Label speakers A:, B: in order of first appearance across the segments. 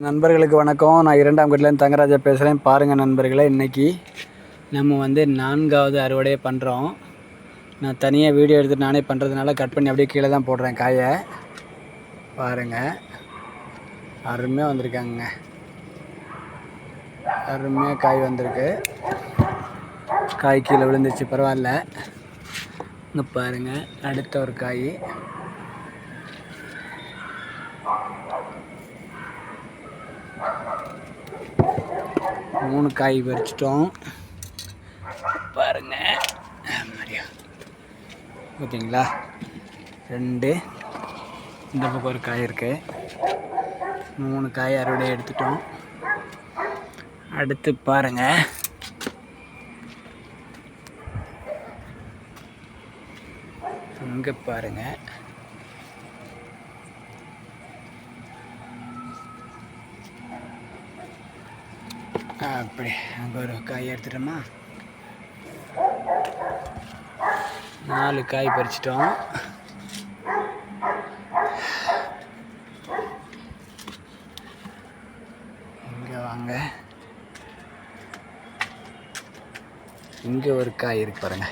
A: நண்பர்களுக்கு வணக்கம். நான் 2ஆம் கட்டிலேருந்து தங்கராஜா பேசுகிறேன். பாருங்கள் நண்பர்களே, இன்றைக்கி நம்ம வந்து 4வது அறுவடையை பண்ணுறோம். நான் தனியாக வீடியோ எடுத்து நானே பண்ணுறதுனால கட் பண்ணி அப்படியே கீழே தான் போடுறேன் காயை. பாருங்கள், அருமையாக வந்திருக்காங்க. அருமையாக காய் வந்திருக்கு. காய் கீழே விழுந்துச்சு, பரவாயில்ல. இங்கே பாருங்கள், அடுத்த ஒரு காய். மூணு காய் பறிச்சிட்டோம். பாருங்க, பார்த்தீங்களா? 2 இந்த பக்கம் ஒரு காய் இருக்கு. 3 காய் அறுவடை எடுத்துட்டோம். அடுத்து பாருங்க, இங்கே பாருங்க, அப்படி அங்கே ஒரு காய் எடுத்துட்டோமா? 4 காய் பறிச்சிட்டோம். இங்கே வாங்க, இங்கே ஒரு காய் இருக்கு பாருங்க.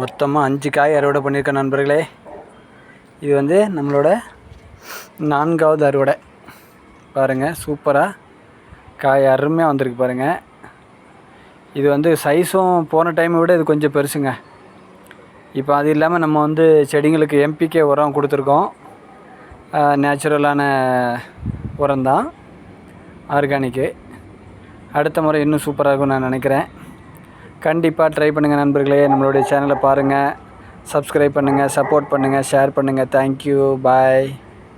A: மொத்தமாக 5 காய் அறுவடை பண்ணியிருக்கேன் நண்பர்களே. இது வந்து நம்மளோட 4வது அறுவடை. பாருங்கள், சூப்பராக காய் அருமையாக வந்திருக்கு பாருங்கள். இது வந்து சைஸும் போன டைமை விட இது கொஞ்சம் பெருசுங்க. இப்போ அது இல்லாமல் நம்ம வந்து செடிங்களுக்கு எம்பிகே உரம் கொடுத்துருக்கோம். நேச்சுரலான உரம் தான், ஆர்கானிக்கு. அடுத்த முறை இன்னும் சூப்பராக இருக்கும்னு நான் நினைக்கிறேன். கண்டிப்பாக ட்ரை பண்ணுங்கள் நண்பர்களே. நம்மளுடைய சேனலை பாருங்கள், சப்ஸ்கிரைப் பண்ணுங்கள், சப்போர்ட் பண்ணுங்கள், ஷேர் பண்ணுங்கள். தேங்க்யூ, பாய்.